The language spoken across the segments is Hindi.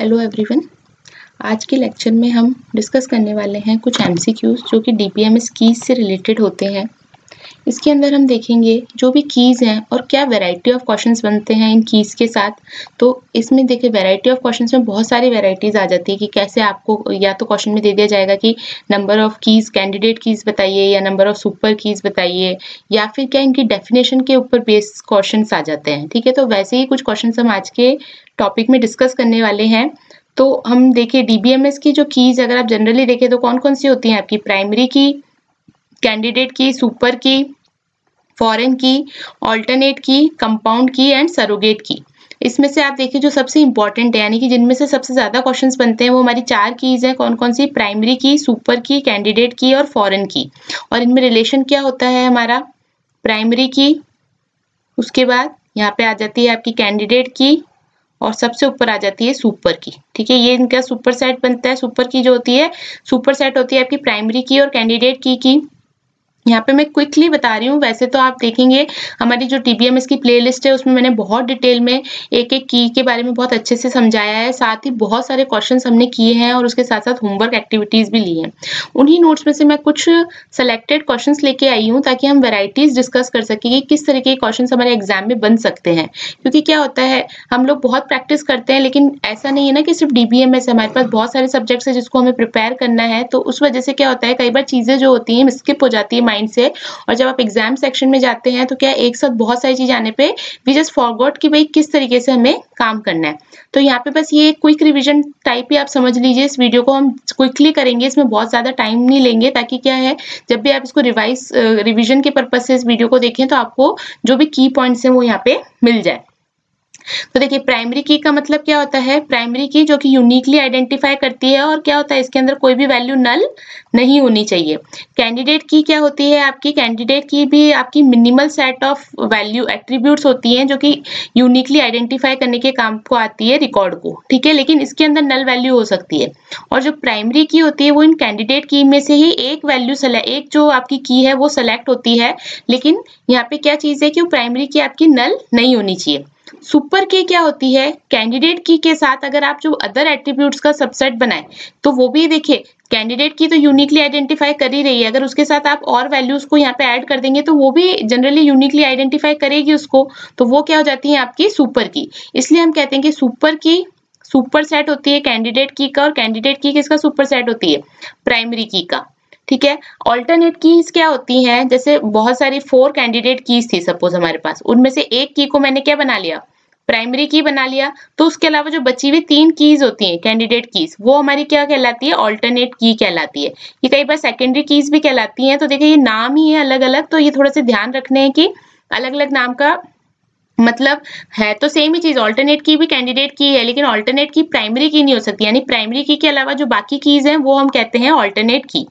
Hello everyone. आज के लेक्चर में हम डिस्कस करने वाले हैं कुछ एमसीक्यूज जो कि डीबीएमएस कीज से रिलेटेड होते हैं। इसके अंदर हम देखेंगे जो भी कीज हैं और क्या वैरायटी ऑफ क्वेश्चंस बनते हैं इन कीज के साथ। तो इसमें देखिए वैरायटी ऑफ क्वेश्चंस में बहुत सारी वैरायटीज आ जाती है कि कैसे आपको या तो क्वेश्चन में दे दिया जाएगा कि number of keys candidate keys बताइए या नंबर ऑफ सुपर कीज बताइए, या फिर क्या इनकी डेफिनेशन के ऊपर बेस्ड क्वेश्चंस आ जाते हैं। ठीक है, तो वैसे ही कुछ क्वेश्चंस हम आज के टॉपिक में डिस्कस करने वाले हैं। तो हम देखिए डीबीएमएस की जो कीज अगर आप जनरली देखें तो कौन कौन सी होती हैं आपकी प्राइमरी की, कैंडिडेट की, सुपर की, फॉरेन की, ऑल्टरनेट की, कंपाउंड की एंड सरोगेट की। इसमें से आप देखिए जो सबसे इंपॉर्टेंट है यानी कि जिनमें से सबसे ज्यादा क्वेश्चंस बनते हैं वो हमारी चार कीज हैं। कौन कौन सी? प्राइमरी की, सुपर की, कैंडिडेट की और फॉरेन की। और इनमें रिलेशन क्या होता है हमारा? प्राइमरी की, उसके बाद यहाँ पे आ जाती है आपकी कैंडिडेट की और सबसे ऊपर आ जाती है सुपर की। ठीक है, ये इनका सुपर सेट बनता है। सुपर की जो होती है, सुपर सेट होती है आपकी प्राइमरी की और कैंडिडेट की। यहाँ पे मैं क्विकली बता रही हूँ, वैसे तो आप देखेंगे हमारी जो डीबीएमएस की प्लेलिस्ट है उसमें मैंने बहुत डिटेल में एक एक की के बारे में बहुत अच्छे से समझाया है। साथ ही बहुत सारे क्वेश्चंस हमने किए हैं और उसके साथ साथ होमवर्क एक्टिविटीज भी ली हैं। उन्हीं नोट्स में से मैं कुछ सेलेक्टेड क्वेश्चंस लेके आई हूँ ताकि हम वेराइटीज डिस्कस कर सकें कि किस तरीके के क्वेश्चन हमारे एग्जाम में बन सकते हैं। क्योंकि क्या होता है, हम लोग बहुत प्रैक्टिस करते हैं लेकिन ऐसा नहीं है ना कि सिर्फ डीबीएमएस है, हमारे पास बहुत सारे सब्जेक्ट्स है जिसको हमें प्रिपेयर करना है। तो उस वजह से क्या होता है, कई बार चीजें जो होती हैं स्किप हो जाती है माइंड से, और जब आप एग्जाम सेक्शन में जाते हैं तो क्या एक साथ बहुत सारी चीज आने पे वी जस्ट फॉरगॉट कि भाई किस तरीके से हमें काम करना है। तो यहाँ पे बस ये क्विक रिवीजन टाइप ही आप समझ लीजिए। इस वीडियो को हम क्विकली करेंगे, इसमें बहुत ज्यादा टाइम नहीं लेंगे, ताकि क्या है जब भी आप इसको रिवीजन के पर्पज से इस वीडियो को देखें तो आपको जो भी की पॉइंट्स हैं वो यहाँ पे मिल जाए। तो देखिए प्राइमरी की का मतलब क्या होता है? प्राइमरी की जो कि यूनिकली आइडेंटिफाई करती है और क्या होता है इसके अंदर कोई भी वैल्यू नल नहीं होनी चाहिए। कैंडिडेट की क्या होती है आपकी? कैंडिडेट की भी आपकी minimal set of value attributes होती हैं जो कि यूनिकली आइडेंटिफाई करने के काम को आती है रिकॉर्ड को। ठीक है, लेकिन इसके अंदर नल वैल्यू हो सकती है। और जो प्राइमरी की होती है वो इन कैंडिडेट की में से ही एक वैल्यू एक जो आपकी की है वो सेलेक्ट होती है, लेकिन यहाँ पे क्या चीज है कि वो प्राइमरी की आपकी नल नहीं होनी चाहिए। सुपर की क्या होती है? कैंडिडेट की के साथ अगर आप जो अदर एट्रीब्यूट्स का सबसेट बनाए तो वो भी देखिए कैंडिडेट की तो यूनिकली आइडेंटिफाई कर ही रही है, अगर उसके साथ आप और वैल्यूज को यहाँ पे ऐड कर देंगे तो वो भी जनरली यूनिकली आइडेंटिफाई करेगी उसको, तो वो क्या हो जाती है आपकी सुपर की। इसलिए हम कहते हैं कि सुपर की सुपर सेट होती है कैंडिडेट की का, और कैंडिडेट की किसका सुपर सेट होती है? प्राइमरी की का। ठीक है, ऑल्टरनेट कीज क्या होती हैं? जैसे बहुत सारी 4 कैंडिडेट कीज थी सपोज हमारे पास, उनमें से एक की को मैंने क्या बना लिया? प्राइमरी की बना लिया। तो उसके अलावा जो बची हुई 3 कीज होती हैं कैंडिडेट कीज, वो हमारी क्या कहलाती है? ऑल्टरनेट की कहलाती है। ये कई बार सेकेंडरी कीज भी कहलाती हैं। तो देखिए ये नाम ही है अलग अलग, तो ये थोड़ा सा ध्यान रखने हैं कि अलग अलग नाम का मतलब है तो सेम ही चीज। ऑल्टरनेट की भी कैंडिडेट की है लेकिन ऑल्टरनेट की प्राइमरी की नहीं हो सकती, यानी प्राइमरी की के अलावा जो बाकी कीज हैं वो हम कहते हैं ऑल्टरनेट की।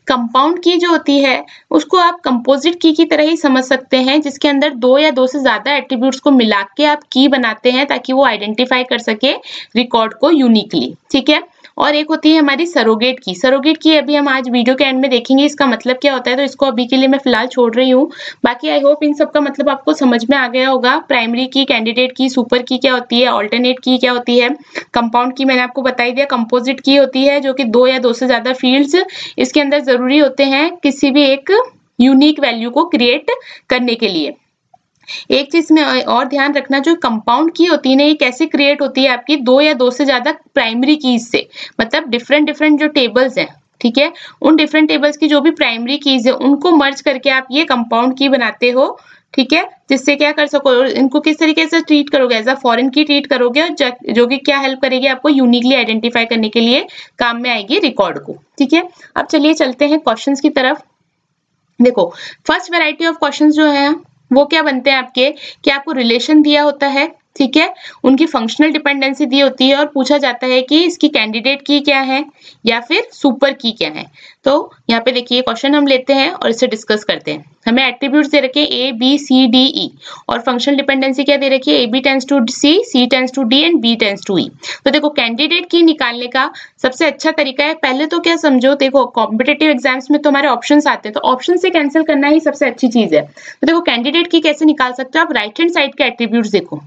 कंपाउंड की जो होती है उसको आप कंपोजिट की तरह ही समझ सकते हैं, जिसके अंदर 2 या 2 से ज्यादा एट्रीब्यूट्स को मिला के आप की बनाते हैं ताकि वो आइडेंटिफाई कर सके रिकॉर्ड को यूनिकली। ठीक है, और एक होती है हमारी सरोगेट की। सरोगेट की अभी हम आज वीडियो के एंड में देखेंगे इसका मतलब क्या होता है, तो इसको अभी के लिए मैं फिलहाल छोड़ रही हूँ। बाकी आई होप इन सब का मतलब आपको समझ में आ गया होगा। प्राइमरी की, कैंडिडेट की, सुपर की क्या होती है, ऑल्टरनेट की क्या होती है, कंपाउंड की मैंने आपको बता ही दिया। कंपोजिट की होती है जो कि 2 या 2 से ज्यादा फील्ड्स इसके अंदर जरूरी होते हैं किसी भी एक यूनिक वैल्यू को क्रिएट करने के लिए। एक चीज में और ध्यान रखना, जो कंपाउंड की होती है ना, ये कैसे क्रिएट होती है आपकी 2 या 2 से ज्यादा प्राइमरी कीज से, मतलब डिफरेंट जो टेबल्स हैं, ठीक है, उन डिफरेंट टेबल्स की जो भी प्राइमरी कीज है उनको मर्ज करके आप ये कंपाउंड की बनाते हो। ठीक है, जिससे क्या कर सको, इनको किस तरीके से ट्रीट करोगे? एज अ फॉरेन की ट्रीट करोगे, और जो कि क्या हेल्प करेगी आपको यूनिकली आइडेंटिफाई करने के लिए काम में आएगी रिकॉर्ड को। ठीक है, अब चलिए चलते हैं क्वेश्चंस की तरफ। देखो फर्स्ट वैरायटी ऑफ क्वेश्चंस जो है वो क्या बनते हैं आपके, कि आपको रिलेशन दिया होता है, ठीक है, उनकी फंक्शनल डिपेंडेंसी दी होती है और पूछा जाता है कि इसकी कैंडिडेट की क्या है या फिर सुपर की क्या है। तो यहाँ पे देखिए क्वेश्चन हम लेते हैं और इसे डिस्कस करते हैं। हमें एट्रीब्यूट्स दे रखे ए बी सी डी ई, और फंक्शनल डिपेंडेंसी क्या दे रखी है? A B tends to C tends to D and B tends to E. तो देखो कैंडिडेट की निकालने का सबसे अच्छा तरीका है, पहले तो क्या समझो, देखो कॉम्पिटेटिव एग्जाम्स में तो हमारे ऑप्शंस आते हैं, तो ऑप्शन से कैंसिल करना ही सबसे अच्छी चीज है। तो देखो कैंडिडेट की कैसे निकाल सकते हो आप? राइट हैंड साइड के एट्रीब्यूट्स देखो,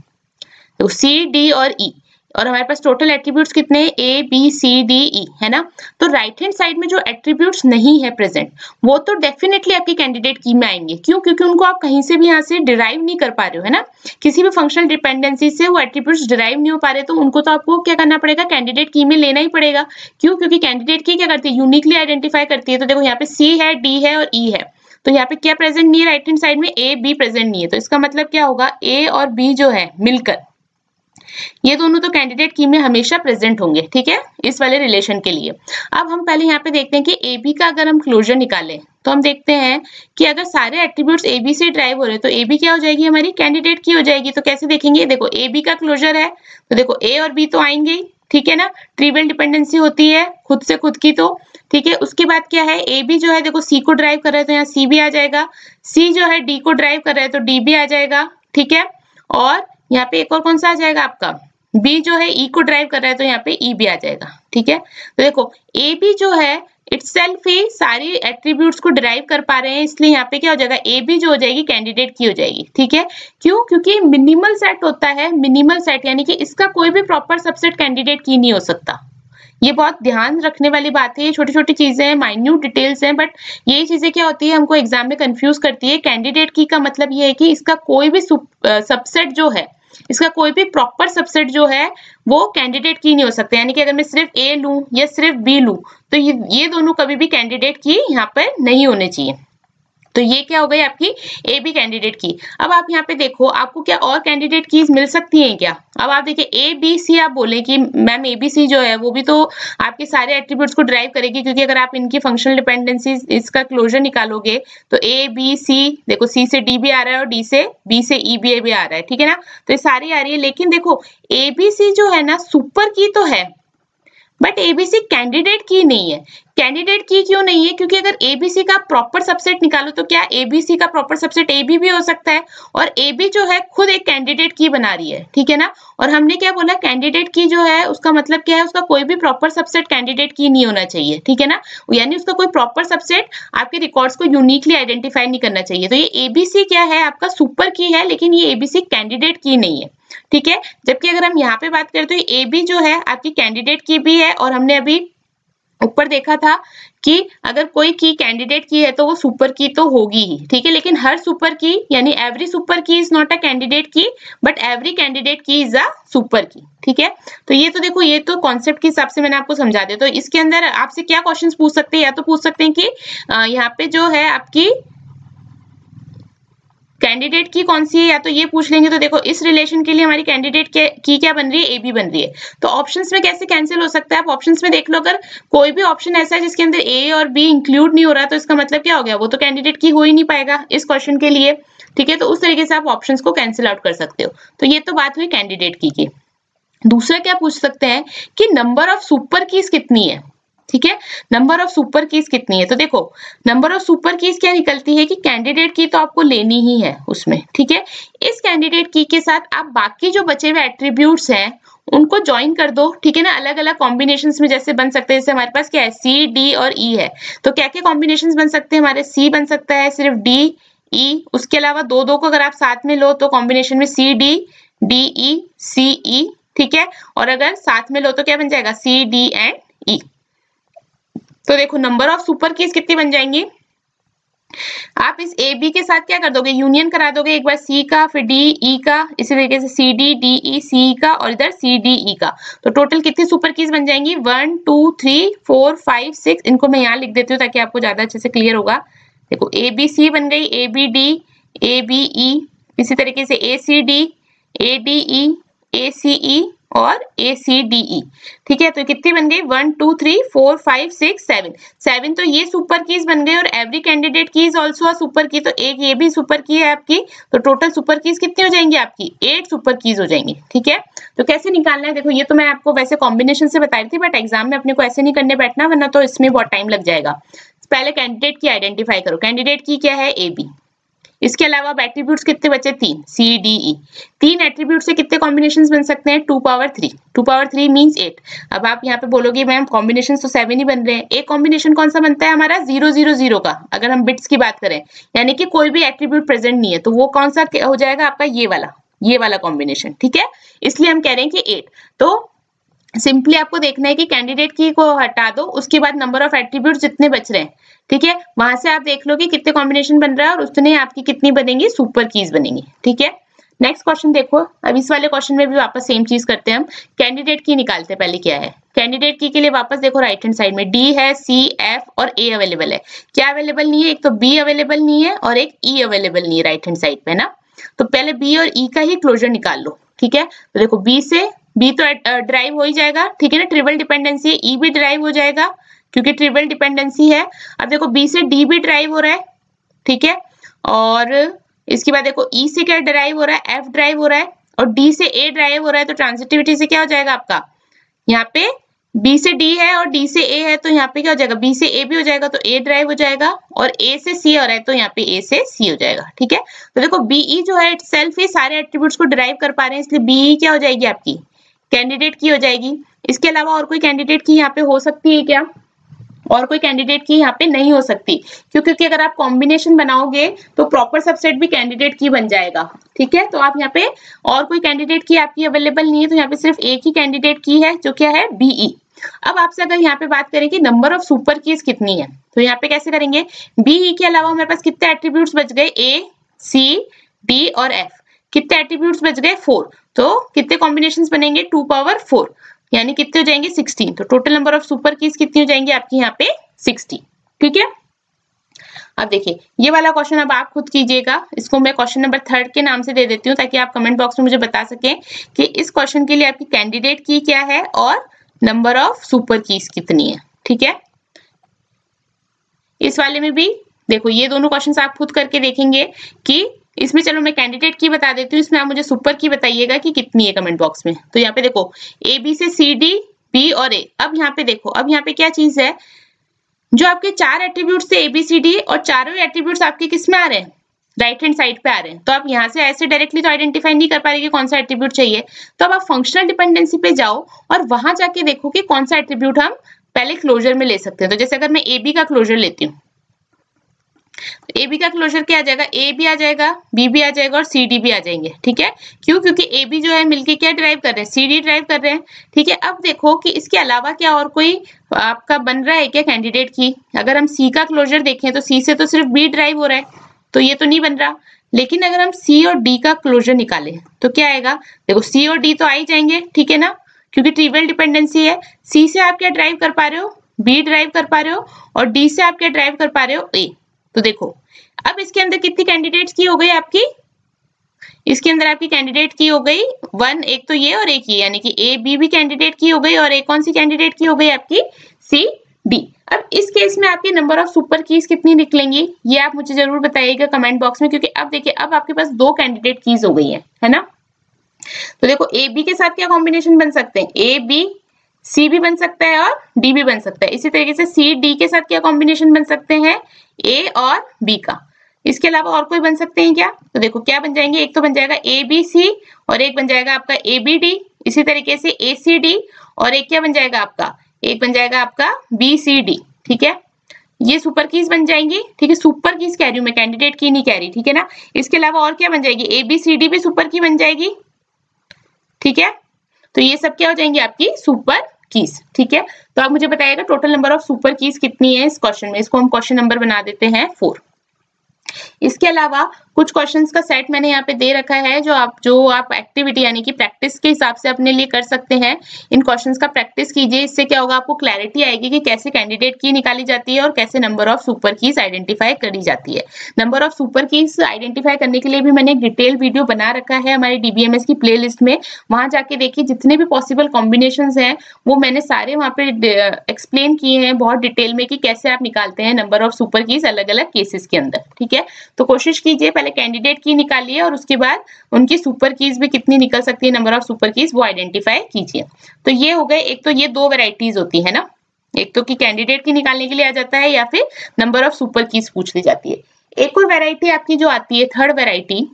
तो सी डी और ई, और हमारे पास टोटल एट्रीब्यूट्स कितने हैं, ए बी सी डी ई, है ना। तो राइट हैंड साइड में जो एट्रीब्यूट्स नहीं है प्रेजेंट, वो तो डेफिनेटली आपकी कैंडिडेट की में आएंगे। क्यों? क्योंकि उनको आप कहीं से भी यहाँ से डिराइव नहीं कर पा रहे हो, है ना। किसी भी फंक्शनल डिपेंडेंसी से वो एट्रीब्यूट्स डिराइव नहीं हो पा रहे, तो उनको तो आपको क्या करना पड़ेगा, कैंडिडेट की में लेना ही पड़ेगा। क्यों? क्योंकि कैंडिडेट की क्या करती है, यूनिकली आइडेंटिफाई करती है। तो देखो यहाँ पे सी है, डी है और ई है, तो यहाँ पे क्या प्रेजेंट नहीं है, राइट हैंड साइड में ए बी प्रेजेंट नहीं है। तो इसका मतलब क्या होगा, ए और बी जो है मिलकर, ये दोनों तो कैंडिडेट की में हमेशा प्रेजेंट होंगे, ठीक है, इस वाले रिलेशन के लिए। अब हम पहले यहाँ पे देखते हैं कि ए बी का अगर हम क्लोजर निकालें तो हम देखते हैं कि अगर सारे एट्रीब्यूट्स ए बी से ड्राइव हो रहे हैं तो ए बी क्या हो जाएगी, हमारी कैंडिडेट की हो जाएगी। तो कैसे देखेंगे, देखो ए बी का क्लोजर है तो देखो ए और बी तो आएंगे ही, ठीक है ना। ट्रिवियल डिपेंडेंसी होती है खुद से खुद की, तो ठीक है। उसके बाद क्या है, ए बी जो है देखो सी को ड्राइव कर रहे हैं तो यहाँ सी भी आ जाएगा, सी जो है डी को ड्राइव कर रहे हैं तो डी भी आ जाएगा, ठीक है। और यहाँ पे एक और कौन सा आ जाएगा आपका, बी जो है ई को ड्राइव कर रहा है तो यहाँ पे ई भी आ जाएगा, ठीक है। तो देखो ए बी जो है इटसेल्फ ही सारी एट्रीब्यूट्स को डिराइव कर पा रहे हैं, इसलिए यहाँ पे क्या हो जाएगा, ए बी जो हो जाएगी कैंडिडेट की हो जाएगी, ठीक है। क्यों? क्योंकि मिनिमल सेट होता है, मिनिमल सेट यानी कि इसका कोई भी प्रॉपर सबसेट कैंडिडेट की नहीं हो सकता। ये बहुत ध्यान रखने वाली बात है, ये छोटी छोटी चीजें हैं, माइन्यूट डिटेल्स हैं, बट यही चीजें क्या होती है हमको एग्जाम में कंफ्यूज करती है। कैंडिडेट की का मतलब ये है कि इसका कोई भी सबसेट जो है, इसका कोई भी प्रॉपर सबसेट जो है वो कैंडिडेट की नहीं हो सकता। यानी कि अगर मैं सिर्फ ए लूं या सिर्फ बी लूं तो ये दोनों कभी भी कैंडिडेट की यहाँ पर नहीं होने चाहिए। तो ये क्या हो गई आपकी ए बी कैंडिडेट की। अब आप यहाँ पे देखो आपको क्या और कैंडिडेट कीज मिल सकती हैं क्या। अब आप देखिए ए बी सी आप बोले कि मैम ए बी सी जो है वो भी तो आपके सारे एट्रीब्यूट्स को ड्राइव करेगी, क्योंकि अगर आप इनकी फंक्शनल डिपेंडेंसी इसका क्लोजर निकालोगे तो ए बी सी, देखो सी से डी भी आ रहा है और डी से बी से ई भी आ रहा है, ठीक है ना। तो ये सारी आ रही है, लेकिन देखो ए बी सी जो है ना सुपर की तो है बट एबीसी कैंडिडेट की नहीं है। कैंडिडेट की क्यों नहीं है, क्योंकि अगर एबीसी का प्रॉपर सबसेट निकालो तो क्या एबीसी का प्रॉपर सबसेट एबी भी हो सकता है, और एबी जो है खुद एक कैंडिडेट की बना रही है, ठीक है ना। और हमने क्या बोला, कैंडिडेट की जो है उसका मतलब क्या है, उसका कोई भी प्रॉपर सबसेट कैंडिडेट की नहीं होना चाहिए, ठीक है ना। यानी उसका कोई प्रॉपर सबसेट आपके रिकॉर्ड्स को यूनिकली आइडेंटिफाई नहीं करना चाहिए। तो ये एबीसी क्या है, आपका सुपर की है, लेकिन ये एबीसी कैंडिडेट की नहीं है, ठीक है। जबकि अगर हम यहाँ पे बात करें तो ए बी जो है आपकी कैंडिडेट की भी है, और हमने अभी ऊपर देखा था कि अगर कोई की कैंडिडेट की है तो वो सुपर की तो होगी ही, ठीक है। लेकिन हर सुपर की यानी एवरी सुपर की इज नॉट अ कैंडिडेट की, बट एवरी कैंडिडेट की इज अ सुपर की, ठीक है। तो ये तो देखो, ये तो कॉन्सेप्ट के हिसाब से मैंने आपको समझा दिया। तो इसके अंदर आपसे क्या क्वेश्चंस पूछ सकते हैं, या तो पूछ सकते हैं कि यहाँ पे जो है आपकी कैंडिडेट की कौन सी है, या तो ये पूछ लेंगे। तो देखो इस रिलेशन के लिए हमारी कैंडिडेट की क्या बन रही है, ए बी बन रही है। तो ऑप्शंस में कैसे कैंसिल हो सकता है, आप ऑप्शंस में देख लो, अगर कोई भी ऑप्शन ऐसा है जिसके अंदर ए और बी इंक्लूड नहीं हो रहा तो इसका मतलब क्या हो गया, वो तो कैंडिडेट की हो ही नहीं पाएगा इस क्वेश्चन के लिए, ठीक है। तो उस तरीके से आप ऑप्शंस को कैंसिल आउट कर सकते हो। तो ये तो बात हुई कैंडिडेट की। दूसरा क्या पूछ सकते हैं कि नंबर ऑफ सुपर कीज कितनी है, ठीक है। नंबर ऑफ सुपर कीज कितनी है, तो देखो नंबर ऑफ सुपर कीज क्या निकलती है कि कैंडिडेट की तो आपको लेनी ही है उसमें, ठीक है। इस कैंडिडेट की के साथ आप बाकी जो बचे हुए एट्रीब्यूट्स हैं उनको ज्वाइन कर दो, ठीक है ना। अलग अलग कॉम्बिनेशंस में जैसे बन सकते हैं, जैसे हमारे पास क्या है सी डी और ई है, तो क्या क्या कॉम्बिनेशंस बन सकते हैं, हमारे सी बन सकता है सिर्फ डी ई, उसके अलावा दो दो को अगर आप साथ में लो तो कॉम्बिनेशन में सी डी डी ई सी ई, ठीक है। और अगर साथ में लो तो क्या बन जाएगा, सी डी एंड ई। तो देखो नंबर ऑफ सुपर कीज कितनी बन जाएंगी, आप इस ए बी के साथ क्या कर दोगे, यूनियन करा दोगे, एक बार सी का फिर डी ई का, इसी तरीके से सी डी डी ई सी का और इधर सी डी ई का। तो टोटल कितनी सुपर कीज बन जाएंगी, 1 2 3 4 5 6। इनको मैं यहाँ लिख देती हूँ ताकि आपको ज्यादा अच्छे से क्लियर होगा। देखो ए बी सी बन गई, A B D A B E, इसी तरीके से ए C D A D E ए सी ई और ए सी डी ई, ठीक है। तो कितनी बन गई, 1 2 3 4 5 6 7। तो ये सुपर कीज बन गई, और एवरी कैंडिडेट की इज ऑल्सो अ सुपर की, तो एक ये भी सुपर की है आपकी। तो टोटल सुपर कीज कितनी हो जाएंगी आपकी, 8 सुपर कीज हो जाएंगी, ठीक है। तो कैसे निकालना है, देखो ये तो मैं आपको वैसे कॉम्बिनेशन से बता रही थी, बट एग्जाम में अपने को ऐसे नहीं करने बैठना, वरना तो इसमें बहुत टाइम लग जाएगा। पहले कैंडिडेट की आइडेंटिफाई करो, कैंडिडेट की क्या है, ए बी। इसके अलावा एट्रीब्यूट्स कितने बचे, 3 सी डी ई। 3 एट्रीब्यूट से कितने कॉम्बिनेशंस बन सकते हैं, 2 पावर 3। 2 power 3 means 8। अब आप यहाँ पे बोलोगे मैम कॉम्बिनेशन तो 7 ही बन रहे हैं। एक कॉम्बिनेशन कौन सा बनता है हमारा, 0 0 0 का, अगर हम बिट्स की बात करें, यानी कि कोई भी एट्रीब्यूट प्रेजेंट नहीं है, तो वो कौन सा हो जाएगा आपका, ये वाला कॉम्बिनेशन, ठीक है। इसलिए हम कह रहे हैं कि 8। तो सिंपली आपको देखना है कि कैंडिडेट की को हटा दो, उसके बाद नंबर ऑफ एट्रीब्यूट जितने बच रहे हैं, ठीक है, वहां से आप देख लो कि कितने कॉम्बिनेशन बन रहा है और उतने आपकी कितनी बनेंगी, सुपर कीज बनेंगी, ठीक है। नेक्स्ट क्वेश्चन देखो, अब इस वाले क्वेश्चन में भी वापस सेम चीज करते हैं हम, कैंडिडेट की निकालते हैं। पहले क्या है कैंडिडेट की के लिए, वापस देखो राइट हैंड साइड में डी है, सी, एफ और ए अवेलेबल है। क्या अवेलेबल नहीं है, एक तो बी अवेलेबल नहीं है और एक ई अवेलेबल नहीं है राइट हैंड साइड पे ना। तो पहले बी और ई का ही क्लोजर निकाल लो, ठीक है। तो देखो बी से बी तो ड्राइव हो ही जाएगा, ठीक है ना, ट्रिपल डिपेंडेंसी है, ई भी ड्राइव हो जाएगा क्योंकि ट्रिपल डिपेंडेंसी है। अब देखो बी से डी भी ड्राइव हो रहा है, ठीक है, और इसके बाद देखो ई से क्या ड्राइव हो रहा है, एफ ड्राइव हो रहा है और डी से ए ड्राइव हो रहा है। तो ट्रांजिटिविटी से क्या हो जाएगा आपका, यहाँ पे बी से डी है और डी से ए है, तो यहाँ पे क्या हो जाएगा, बी से ए भी हो जाएगा तो ए ड्राइव हो जाएगा, और ए से सी हो रहा है तो यहाँ पे ए से सी हो जाएगा, ठीक है। तो देखो बीई जो है इटसेल्फ ही सारे एट्रीब्यूट्स को ड्राइव कर पा रहे हैं, इसलिए बीई क्या हो जाएगी आपकी, कैंडिडेट की हो जाएगी। इसके अलावा और कोई कैंडिडेट की यहाँ पे हो सकती है क्या, और कोई कैंडिडेट की यहाँ पे नहीं हो सकती, क्योंकि अगर आप कॉम्बिनेशन बनाओगे तो प्रॉपर सबसेट भी कैंडिडेट की बन जाएगा, ठीक है। तो आप यहाँ पे और कोई कैंडिडेट की आपकी अवेलेबल नहीं है, तो यहाँ पे सिर्फ एक ही कैंडिडेट की है जो क्या है, बीई। अब आपसे अगर यहाँ पे बात करें कि नंबर ऑफ सुपर कीज कितनी है, तो यहाँ पे कैसे करेंगे, बीई के अलावा हमारे पास कितने एट्रीब्यूट्स बच गए, ए, सी, डी और एफ, कितने एट्रीब्यूट्स बच गए, 4। तो कितने कॉम्बिनेशंस बनेंगे, 2 पावर 4, यानी कितने हो जाएंगे, 16। तो total number of super keys कितनी हो जाएंगी आपकी यहाँ पे, 60, ठीक है। अब देखिए ये वाला क्वेश्चन अब आप खुद कीजिएगा, इसको मैं क्वेश्चन नंबर 3 के नाम से दे देती हूँ ताकि आप कमेंट बॉक्स में मुझे बता सकें कि इस क्वेश्चन के लिए आपकी कैंडिडेट की क्या है और नंबर ऑफ सुपर कीज कितनी है, ठीक है। इस वाले में भी देखो ये दोनों क्वेश्चंस आप खुद करके देखेंगे कि इसमें, चलो मैं कैंडिडेट की बता देती हूँ, इसमें आप मुझे सुपर की बताइएगा कि कितनी है कमेंट बॉक्स में। तो यहाँ पे देखो ए बी से सी डी, बी और ए। अब यहाँ पे देखो, अब यहाँ पे क्या चीज है, जो आपके 4 एट्रीब्यूट्स थे ए बी सी डी और चारों एट्रीब्यूट्स आपके किस में आ रहे हैं, राइट हैंड साइड पे आ रहे हैं। तो आप यहाँ से ऐसे डायरेक्टली तो आइडेंटिफाई नहीं कर पा रहे कि कौन सा एट्रीब्यूट चाहिए, तो अब आप फंक्शनल डिपेंडेंसी पे जाओ और वहां जाके देखो कि कौन सा एट्रीब्यूट हम पहले क्लोजर में ले सकते हैं। तो जैसे अगर मैं ए बी का क्लोजर लेती हूँ, ए बी का क्लोजर क्या आ जाएगा, ए भी आ जाएगा, बी भी आ जाएगा और सी डी भी आ जाएंगे, ठीक है। क्यों, क्योंकि ए बी जो है मिलके क्या ड्राइव कर रहे हैं, सी डी ड्राइव कर रहे हैं, ठीक है। अब देखो कि इसके अलावा क्या और कोई आपका बन रहा है क्या कैंडिडेट की। अगर हम सी का क्लोजर देखें तो सी से तो सिर्फ बी ड्राइव हो रहा है, तो ये तो नहीं बन रहा। लेकिन अगर हम सी और डी का क्लोजर निकालें तो क्या आएगा, देखो सी और डी तो आ ही जाएंगे, ठीक है ना, क्योंकि ट्रिवियल डिपेंडेंसी है। सी से आप क्या ड्राइव कर पा रहे हो, बी ड्राइव कर पा रहे हो, और डी से आप क्या ड्राइव कर पा रहे हो, ए। तो देखो अब इसके अंदर कितनी कैंडिडेट्स की हो गई आपकी, इसके अंदर आपकी कैंडिडेट की हो गई 1, एक तो ये और एक ये, यानी कि ए बी भी कैंडिडेट की हो गई और एक कौन सी कैंडिडेट की हो गई आपकी, सी डी। अब इस केस में आपकी नंबर ऑफ सुपर कीज कितनी निकलेंगी, ये आप मुझे जरूर बताइएगा कमेंट बॉक्स में, क्योंकि अब देखिए अब आपके पास 2 कैंडिडेट कीज हो गई है ना। तो देखो ए बी के साथ क्या कॉम्बिनेशन बन सकते हैं, ए बी सी भी बन सकता है और डी भी बन सकता है। इसी तरीके से सी डी के साथ क्या कॉम्बिनेशन बन सकते हैं, ए और बी का। इसके अलावा और कोई बन सकते हैं क्या, तो देखो क्या बन जाएंगे, एक तो बन जाएगा ए बी सी और एक बन जाएगा आपका ए बी डी। इसी तरीके से ए सी डी और एक क्या बन जाएगा आपका, एक बन जाएगा आपका बी सी डी, ठीक है। ये सुपर कीज बन जाएंगी, ठीक है। सुपर कीज कह रही हूँ मैं, कैंडिडेट की नहीं कह रही, ठीक है ना। इसके अलावा और क्या बन जाएगी, ए बी सी डी भी सुपर की बन जाएगी, ठीक है। तो ये सब क्या हो जाएंगी आपकी सुपर कीज, ठीक है। तो आप मुझे बताइएगा total number of super keys कितनी है इस क्वेश्चन में। इसको हम क्वेश्चन नंबर बना देते हैं 4। इसके अलावा कुछ क्वेश्चंस का सेट मैंने यहाँ पे दे रखा है, जो आप एक्टिविटी यानी कि प्रैक्टिस के हिसाब से अपने लिए कर सकते हैं। इन क्वेश्चंस का प्रैक्टिस कीजिए, इससे क्या होगा, आपको क्लैरिटी आएगी कि कैसे कैंडिडेट की निकाली जाती है और कैसे number of super keys identify करी जाती है। Number of super keys identify करने के लिए भी मैंने एक डिटेल वीडियो बना रखा है हमारी DBMS की प्ले लिस्ट में, वहां जाके देखिए जितने भी पॉसिबल कॉम्बिनेशन हैं वो मैंने सारे वहां पे एक्सप्लेन किए हैं बहुत डिटेल में कि कैसे आप निकालते हैं नंबर ऑफ सुपर कीज अलग अलग केसेस के अंदर, ठीक है। तो कोशिश कीजिए पहले कैंडिडेट की निकालिए और उसके बाद उनकी सुपर कीज भी कितनी निकल सकती है, नंबर ऑफ सुपर कीज वो आइडेंटिफाई कीजिए। तो ये हो गए, एक तो ये 2 वैरायटीज होती है ना, एक तो कि कैंडिडेट की निकालने के लिए आ जाता है या फिर नंबर ऑफ सुपर कीज पूछ ली जाती है। एक और वैरायटी आपकी जो आती है, थर्ड वैरायटी,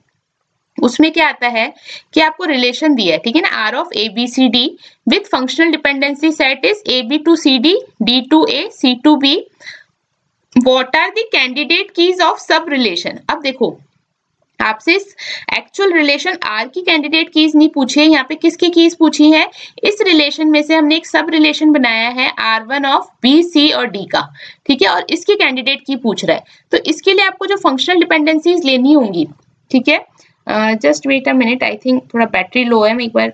उसमें क्या आता है कि आपको रिलेशन दिया है, ठीक है ना, R of A B C D with functional dependency set is A B to C D, D to A, C to B, what are the candidate keys of sub relation. अब देखो आपसे एक्चुअल रिलेशन आर की कैंडिडेट कीज नहीं पूछी है, यहाँ पे किसकी कीज पूछी है? इस रिलेशन में से हमने एक सब रिलेशन बनाया है R1 ऑफ बी, सी और डी का, ठीक है, और इसकी कैंडिडेट की पूछ रहा है। तो इसके लिए आपको जो फंक्शनल डिपेंडेंसीज लेनी होंगी, ठीक है, just wait a minute, I think थोड़ा बैटरी लो है, मैं एक बार,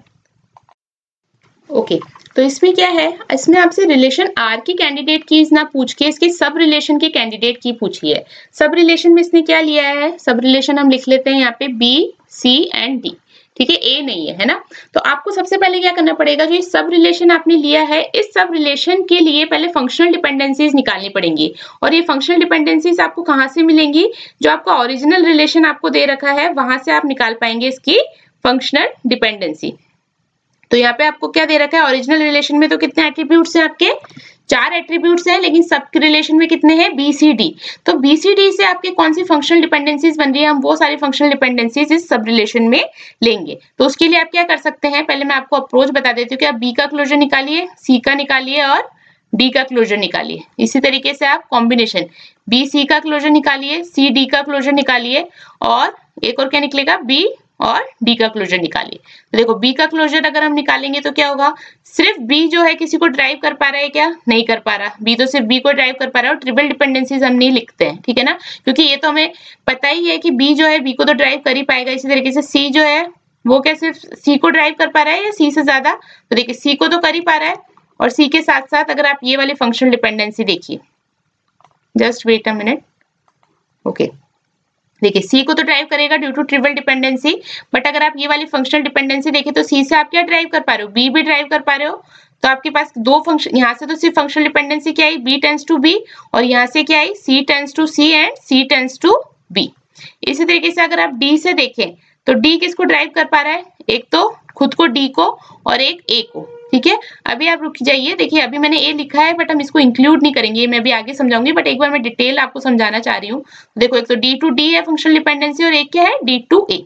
ओके तो इसमें क्या है, इसमें आपसे रिलेशन आर की कैंडिडेट कीज ना पूछ के इसके सब रिलेशन की कैंडिडेट की पूछी है। सब रिलेशन में इसने क्या लिया है? सब रिलेशन हम लिख लेते हैं यहाँ पे बी, सी एंड डी, ठीक है, ए नहीं है, है ना। तो आपको सबसे पहले क्या करना पड़ेगा, जो सब रिलेशन आपने लिया है, इस सब रिलेशन के लिए पहले फंक्शनल डिपेंडेंसीज निकालनी पड़ेंगी। और ये फंक्शनल डिपेंडेंसीज आपको कहाँ से मिलेंगी? जो आपका ओरिजिनल रिलेशन आपको दे रखा है वहां से आप निकाल पाएंगे इसकी फंक्शनल डिपेंडेंसी। तो यहाँ पे आपको क्या दे रखा है? ओरिजिनल रिलेशन में तो कितने एट्रीब्यूट्स हैं आपके? 4 एट्रीब्यूट्स हैं, लेकिन सब रिलेशन में कितने हैं? B C D. तो बी सी डी से आपके कौन सी फंक्शनल डिपेंडेंसीज बन रही है? हम वो सारी फंक्शनल डिपेंडेंसीज इस सब रिलेशन में लेंगे। तो उसके लिए आप क्या कर सकते हैं, पहले मैं आपको अप्रोच बता देती हूँ कि आप बी का क्लोजर निकालिए, सी का निकालिए और डी का क्लोजर निकालिए। इसी तरीके से आप कॉम्बिनेशन बी सी का क्लोजर निकालिए, सी डी का क्लोजर निकालिए, और एक और क्या निकलेगा? बी और डी का क्लोजर निकालिए। तो देखो बी का क्लोजर अगर हम निकालेंगे तो क्या होगा? सिर्फ बी जो है किसी को ड्राइव कर पा रहा है क्या? नहीं कर पा रहा। बी तो सिर्फ बी को ड्राइव कर पा रहा है, और ट्रिपल डिपेंडेंसीज हम नहीं लिखते हैं, ठीक है ना, क्योंकि ये तो हमें पता ही है कि बी जो है बी को तो ड्राइव कर ही पाएगा। इसी तरीके से सी जो है वो क्या सिर्फ सी को ड्राइव कर पा रहा है या सी से ज्यादा? तो देखिए सी को तो कर ही पा रहा है, और सी के साथ साथ अगर आप ये वाली फंक्शनल डिपेंडेंसी देखिए, just wait a minute, okay देखिए सी को तो ड्राइव करेगा due to triple dependency, but अगर आप ये वाली फंक्शनल डिपेंडेंसी देखें तो सी से आप क्या ड्राइव कर पा रहे हो? बी भी ड्राइव कर पा रहे हो। तो आपके पास दो फंक्शन, यहाँ से तो सिर्फ फंक्शनल डिपेंडेंसी क्या आई? बी टेंड्स टू बी, और यहाँ से क्या आई? C tends to C and C tends to B. इसी तरीके से अगर आप डी से देखें तो डी किसको ड्राइव कर पा रहा है? एक तो खुद को डी को, और एक ए को, ठीक है। अभी आप रुक जाइए, देखिए अभी मैंने ए लिखा है बट हम इसको इंक्लूड नहीं करेंगे, मैं अभी आगे समझाऊंगी, बट एक बार मैं डिटेल आपको समझाना चाह रही हूँ। देखो एक तो डी टू डी है फंक्शनल डिपेंडेंसी, और एक क्या है? डी टू ए।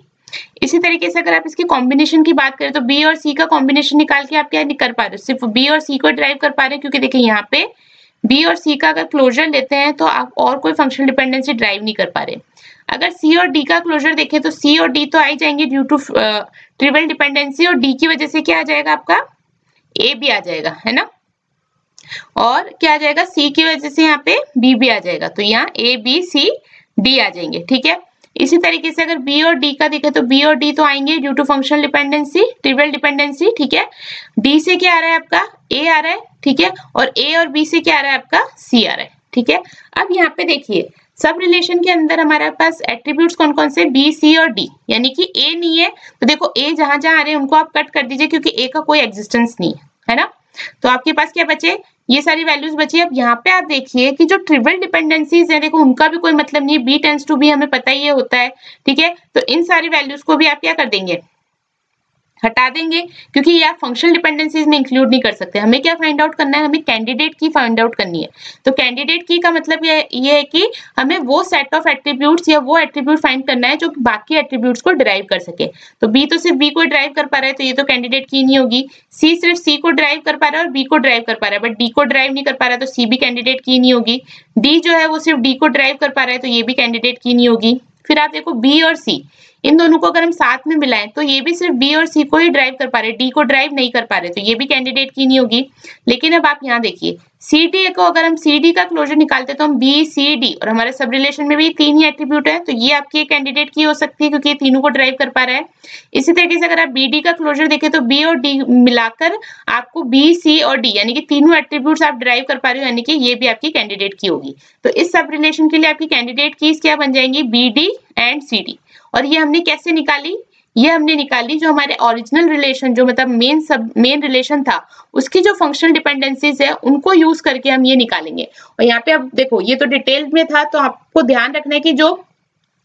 इसी तरीके से अगर आप इसके कॉम्बिनेशन की बात करें तो बी और सी का कॉम्बिनेशन निकाल के आप क्या कर पा रहे हो? सिर्फ बी और सी को ड्राइव कर पा रहे हैं, क्योंकि देखिए यहाँ पे बी और सी का अगर क्लोजर लेते हैं तो आप और कोई फंक्शनल डिपेंडेंसी ड्राइव नहीं कर पा रहे। अगर सी और डी का क्लोजर देखें तो सी और डी तो आ ही जाएंगे ड्यू टू ट्रिपल डिपेंडेंसी, और डी की वजह से क्या आ जाएगा आपका? ए भी आ जाएगा, है ना, और क्या आ जाएगा? सी की वजह से यहाँ पे बी भी आ जाएगा, तो यहाँ ए बी सी डी आ जाएंगे, ठीक है। इसी तरीके से अगर बी और डी का देखें तो बी और डी तो आएंगे due to functional dependency, triple dependency, ठीक है। डी से क्या आ रहा है आपका? ए आ रहा है, ठीक है, और ए और बी से क्या आ रहा है आपका? सी आ रहा है, ठीक है। अब यहाँ पे देखिए सब रिलेशन के अंदर हमारे पास एट्रीब्यूट्स कौन कौन से? बी सी और डी, यानी कि ए नहीं है तो देखो ए जहां जहां आ रहे हैं उनको आप कट कर दीजिए, क्योंकि ए का कोई एग्जिस्टेंस नहीं है ना। तो आपके पास क्या बचे? ये सारी वैल्यूज बची। अब यहाँ पे आप देखिए कि जो ट्रिपल डिपेंडेंसीज है, देखो उनका भी कोई मतलब नहीं है, बी टेंड्स टू बी हमें पता ही होता है, ठीक है। तो इन सारी वैल्यूज को भी आप क्या कर देंगे? हटा देंगे, क्योंकि ये आप फंक्शनल डिपेंडेंसीज में इंक्लूड नहीं कर सकते। हमें क्या फाइंड आउट करना है? हमें कैंडिडेट की फाइंड आउट करनी है। तो कैंडिडेट की का मतलब ये है कि हमें वो सेट ऑफ एट्रीब्यूट्स या वो एट्रीब्यूट फाइंड करना है जो बाकी एट्रीब्यूट्स को ड्राइव कर सके। तो बी तो सिर्फ बी को ड्राइव कर पा रहा है, तो ये तो कैंडिडेट की नहीं होगी। सी सिर्फ सी को ड्राइव कर पा रहा है और बी को ड्राइव कर पा रहा है, बट डी को ड्राइव नहीं कर पा रहा है, तो सी भी कैंडिडेट की नहीं होगी। डी जो है वो सिर्फ डी को ड्राइव कर पा रहा है, तो ये भी कैंडिडेट की नहीं होगी। फिर आप देखो बी और सी, इन दोनों को अगर हम साथ में मिलाएं तो ये भी सिर्फ बी और सी को ही ड्राइव कर पा रहे, डी को ड्राइव नहीं कर पा रहे, तो ये भी कैंडिडेट की नहीं होगी। लेकिन अब आप यहाँ देखिए सी डी को अगर हम सी डी का क्लोजर निकालते तो हम बी सी डी, और हमारे सब रिलेशन में भी 3 ही एट्रीब्यूट है, तो ये आपकी कैंडिडेट की हो सकती है क्योंकि ये तीनों को ड्राइव कर पा रहा है। इसी तरीके से अगर आप बी डी का क्लोजर देखें तो बी और डी मिलाकर आपको बी सी और डी यानी कि तीनों एट्रीब्यूट्स आप ड्राइव कर पा रहे हो, यानी कि ये भी आपकी कैंडिडेट की होगी। तो इस सब रिलेशन के लिए आपकी कैंडिडेट कीज क्या बन जाएंगी? B D and C D. और ये हमने कैसे निकाली? ये हमने निकाली जो हमारे ओरिजिनल रिलेशन, जो मतलब मेन रिलेशन था, उसकी जो फंक्शनल डिपेंडेंसीज है उनको यूज करके हम ये निकालेंगे। और यहाँ पे अब देखो ये तो डिटेल में था, तो आपको ध्यान रखना है कि जो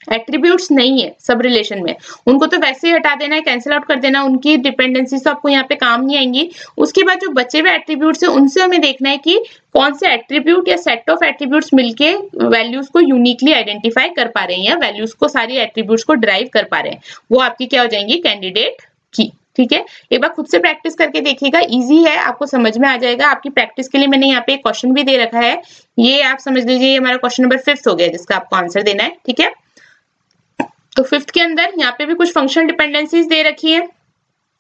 एट्रीब्यूट्स नहीं है सब रिलेशन में उनको तो वैसे ही हटा देना है, कैंसिल आउट कर देना, उनकी डिपेंडेंसीज तो आपको यहाँ पे काम नहीं आएंगी। उसके बाद जो बचे हुए एट्रीब्यूट्स है उनसे हमें देखना है कि कौन से एट्रीब्यूट या सेट ऑफ एट्रीब्यूट्स मिलके वैल्यूज को यूनिकली आइडेंटिफाई कर पा रहे हैं या वैल्यूज को सारी एट्रीब्यूट्स को ड्राइव कर पा रहे हैं, वो आपकी क्या हो जाएंगी? कैंडिडेट की, ठीक है। एक बार खुद से प्रैक्टिस करके देखिएगा, इजी है, आपको समझ में आ जाएगा। आपकी प्रैक्टिस के लिए मैंने यहाँ पे एक क्वेश्चन भी दे रखा है, ये आप समझ लीजिए, ये हमारा क्वेश्चन नंबर 5 हो गया जिसका आपको आंसर देना है, ठीक है। तो फिफ्थ के अंदर यहाँ पे भी कुछ फंक्शनल डिपेंडेंसीज दे रखी है,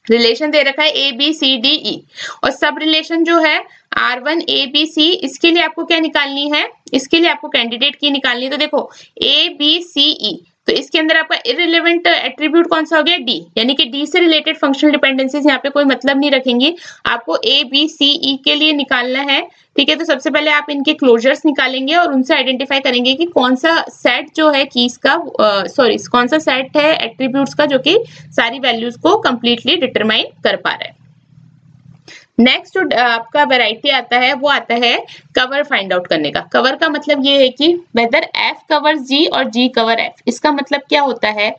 रिलेशन दे रखा है A B C D E, और सब रिलेशन जो है R1 A B C, इसके लिए आपको क्या निकालनी है, इसके लिए आपको कैंडिडेट की निकालनी है। तो देखो A B C E, तो इसके अंदर आपका इररिलेवेंट एट्रीब्यूट कौन सा हो गया, डी, यानी कि डी से रिलेटेड फंक्शनल डिपेंडेंसीज यहाँ पे कोई मतलब नहीं रखेंगी, आपको A B C E के लिए निकालना है। ठीक है, तो सबसे पहले आप इनके क्लोजर्स निकालेंगे और उनसे आइडेंटिफाई करेंगे कि कौन सा सेट जो है कीज का, कौन सा सेट है एट्रीब्यूट्स का जो कि सारी वैल्यूज को कंप्लीटली डिटरमाइन कर पा रहा है। नेक्स्ट जो आपका वैरायटी आता है वो आता है कवर फाइंड आउट करने का। कवर का मतलब ये है कि वेदर एफ कवर जी और जी कवर एफ। इसका मतलब क्या होता है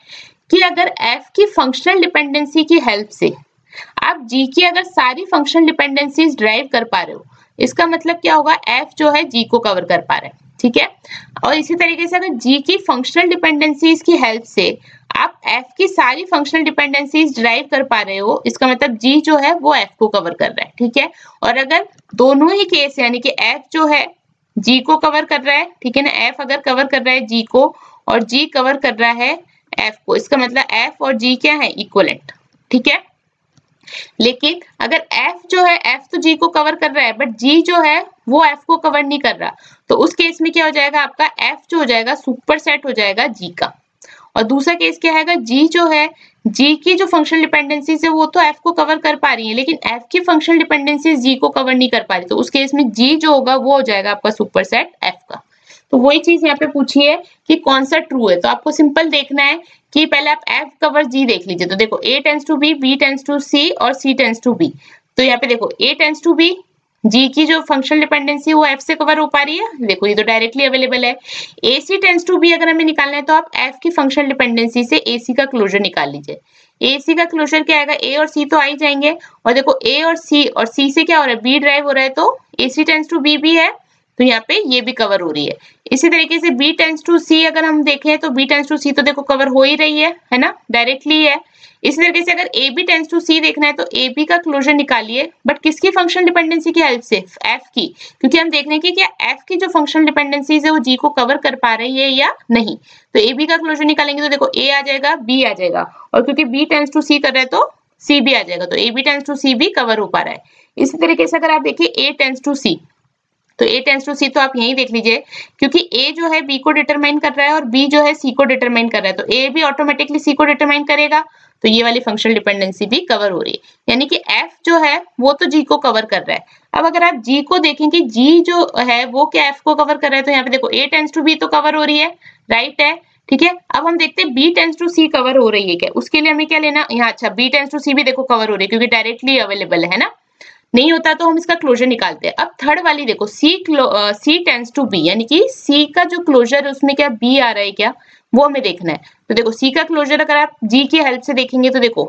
कि अगर एफ की फंक्शनल डिपेंडेंसी की हेल्प से आप जी की अगर सारी फंक्शनल डिपेंडेंसीज ड्राइव कर पा रहे हो, इसका मतलब क्या होगा, एफ जो है जी को कवर कर पा रहा है। ठीक है, और इसी तरीके से अगर जी की फंक्शनल डिपेंडेंसीज की हेल्प से आप एफ की सारी फंक्शनल डिपेंडेंसीज ड्राइव कर पा रहे हो, इसका मतलब जी जो है वो एफ को कवर कर रहा है। ठीक है, और अगर दोनों ही केस यानी कि एफ जो है जी को कवर कर रहा है, ठीक है ना, एफ अगर कवर कर रहा है जी को और जी कवर कर रहा है एफ को, इसका मतलब एफ और जी क्या है, इक्वलेंट। ठीक है, लेकिन अगर f जो है, f तो g को कवर कर रहा है बट g जो है वो f को कवर नहीं कर रहा, तो उस केस में क्या हो जाएगा, आपका f जो हो जाएगा सुपरसेट हो जाएगा g का। और दूसरा केस क्या है, g जो है, g की जो फंक्शनल डिपेंडेंसीज है वो तो f को कवर कर पा रही है, लेकिन f की फंक्शनल डिपेंडेंसीज g को कवर नहीं कर पा रही, तो उस केस में g जो होगा वो हो जाएगा आपका सुपरसेट f का। तो वही चीज यहाँ पे पूछी है कि कौन सा ट्रू है, तो आपको सिंपल देखना है कि पहले आप f कवर g देख लीजिए। तो देखो a tends to b, b tends to c और c टेंड्स टू b। तो यहाँ पे देखो a tends to b, g की जो फंक्शनल डिपेंडेंसी वो f से कवर हो पा रही है, देखो ये तो डायरेक्टली अवेलेबल है। ac टेंड्स टू b अगर हमें निकालना है तो आप f की फंक्शनल डिपेंडेंसी से ac का क्लोजर निकाल लीजिए। ac का क्लोजर क्या आएगा, a और c तो आ ही जाएंगे, और देखो a और c से क्या हो रहा है, b ड्राइव हो रहा है, तो ac टेंड्स टू b भी है, तो यहाँ पे ये भी कवर हो रही है। इसी तरीके से B टेंड्स टू C अगर हम देखें तो B टेंड्स टू C तो देखो कवर हो ही रही है ना, डायरेक्टली है। इसी तरीके से अगर AB टेंड्स टू C देखना है तो AB का क्लोजर निकालिए, बट किसकी फंक्शनल डिपेंडेंसी की हेल्प से, F की, क्योंकि हम देख रहे हैं कि क्या F की जो फंक्शनल डिपेंडेंसीज है वो G को कवर कर पा रही है या नहीं। तो AB का क्लोजर निकालेंगे तो देखो A आ जाएगा, B आ जाएगा, और क्योंकि B टेंड्स टू C कर रहा है तो C भी आ जाएगा, तो AB टेंड्स टू C भी कवर हो पा रहा है। इसी तरीके से अगर आप देखिए A टेंड्स टू C, तो A टेंड्स टू C तो आप यही देख लीजिए, क्योंकि A जो है B को डिटरमाइन कर रहा है और B जो है C को डिटरमाइन कर रहा है, तो A भी ऑटोमेटिकली C को डिटरमाइन करेगा, तो ये वाली फंक्शनल डिपेंडेंसी भी कवर हो रही है, यानी कि F जो है वो तो G को कवर कर रहा है। अब अगर आप G को देखें कि G जो है वो क्या F को कवर कर रहा है, तो यहाँ पे देखो A टेंड्स टू B तो कवर हो रही है, राइट है। ठीक है, अब हम देखते हैं B tends to C cover हो रही है क्या, उसके लिए हमें क्या लेना यहाँ, अच्छा B टेंड्स टू C भी देखो कवर हो रही है क्योंकि डायरेक्टली अवेलेबल है ना, नहीं होता तो हम इसका क्लोजर निकालते हैं। अब थर्ड वाली देखो C टेंड्स टू B, यानी कि C का जो क्लोजर है उसमें क्या B आ रहा है क्या, वो हमें देखना है। तो देखो C का क्लोजर अगर आप G की हेल्प से देखेंगे तो देखो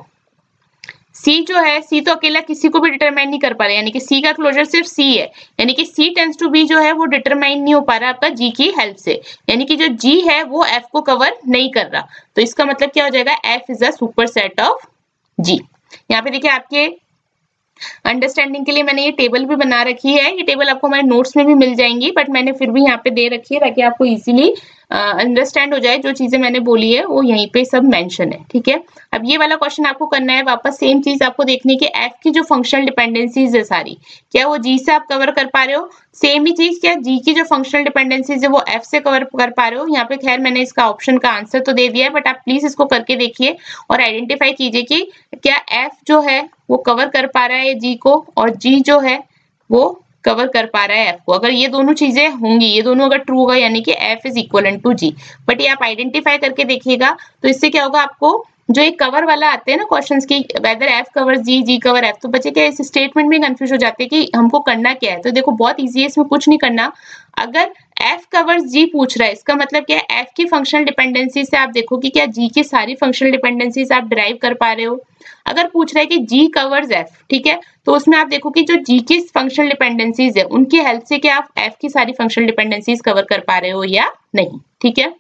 C जो है, C तो अकेला किसी को भी डिटरमाइन नहीं कर पा रहा है, यानी कि C का क्लोजर सिर्फ C है, यानी कि C टेंड्स टू B जो है वो डिटरमाइन नहीं हो पा रहा आपका G की हेल्प से, यानी कि जो G है वो F को कवर नहीं कर रहा, तो इसका मतलब क्या हो जाएगा, F is a superset of G। यहाँ पे देखिए आपके अंडरस्टैंडिंग के लिए मैंने ये टेबल भी बना रखी है, ये टेबल आपको हमारे नोट्स में भी मिल जाएंगी, बट मैंने फिर भी यहाँ पे दे रखी है ताकि आपको इजीली अंडरस्टैंड हो जाए, जो चीजें मैंने बोली है वो यहीं पे सब मेंशन है। ठीक है, अब ये वाला क्वेश्चन आपको करना है, वापस सेम चीज आपको देखनी है कि एफ की जो फंक्शनल डिपेंडेंसीज है सारी, क्या वो जी से आप कवर कर पा रहे हो, सेम ही चीज क्या जी की जो फंक्शनल डिपेंडेंसीज है वो एफ से कवर कर पा रहे हो। यहाँ पे खैर मैंने इसका ऑप्शन का आंसर तो दे दिया है, बट आप प्लीज इसको करके देखिए और आइडेंटिफाई कीजिए कि क्या एफ जो है वो कवर कर पा रहा है जी को, और जी जो है वो कवर कर पा रहा है एफ को। अगर ये दोनों चीजें होंगी, ये दोनों अगर ट्रू होगा, यानी कि F is equal to G, but ये आप आइडेंटिफाई करके देखिएगा, तो इससे क्या होगा, आपको जो एक कवर वाला आते हैं ना क्वेश्चंस की, वेदर एफ कवर जी, जी कवर एफ, तो बच्चे क्या इस स्टेटमेंट में कंफ्यूज हो जाते हैं कि हमको करना क्या है। तो देखो बहुत इजी है, इसमें कुछ नहीं करना। अगर एफ कवर्स जी पूछ रहा है, इसका मतलब क्या है, एफ की फंक्शनल डिपेंडेंसी से आप देखो कि क्या जी की सारी फंक्शनल डिपेंडेंसीज आप डिराइव कर पा रहे हो। अगर पूछ रहा है कि जी कवर्स एफ, ठीक है, तो उसमें आप देखो कि जो जी की फंक्शनल डिपेंडेंसीज है उनकी हेल्प से क्या आप एफ की सारी फंक्शनल डिपेंडेंसीज कवर कर पा रहे हो या नहीं। ठीक है,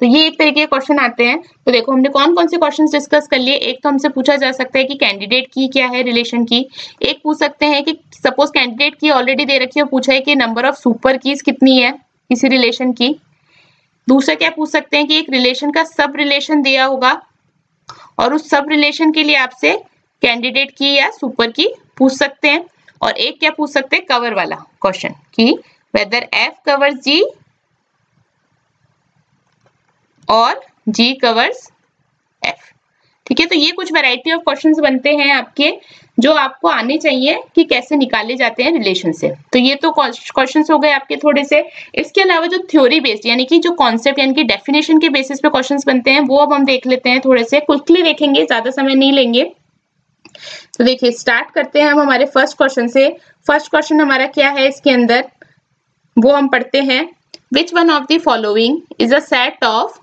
तो ये एक तरीके के क्वेश्चन आते हैं। तो देखो हमने कौन कौन से क्वेश्चंस डिस्कस कर लिए। एक तो हमसे पूछा जा सकता है कि कैंडिडेट की क्या है रिलेशन की। एक पूछ सकते हैं कि सपोज कैंडिडेट की ऑलरेडी दे रखी है, पूछा है कि नंबर ऑफ सुपर कीज कितनी है किसी रिलेशन की। दूसरा क्या पूछ सकते हैं कि एक रिलेशन का सब रिलेशन दिया होगा और उस सब रिलेशन के लिए आपसे कैंडिडेट की या सुपर की पूछ सकते हैं। और एक क्या पूछ सकते हैं, कवर वाला क्वेश्चन कि वेदर एफ कवर्स जी और जी कवर्स एफ। ठीक है, तो ये कुछ वैरायटी ऑफ क्वेश्चंस बनते हैं आपके, जो आपको आने चाहिए कि कैसे निकाले जाते हैं रिलेशन से। तो ये तो क्वेश्चंस हो गए आपके थोड़े से। इसके अलावा जो थ्योरी बेस्ड यानी कि जो कॉन्सेप्ट यानी कि डेफिनेशन के बेसिस पे क्वेश्चंस बनते हैं वो अब हम देख लेते हैं, थोड़े से क्विकली देखेंगे, ज्यादा समय नहीं लेंगे। तो देखिए स्टार्ट करते हैं हम हमारे फर्स्ट क्वेश्चन से। फर्स्ट क्वेश्चन हमारा क्या है इसके अंदर, वो हम पढ़ते हैं। Which one of the following is a set of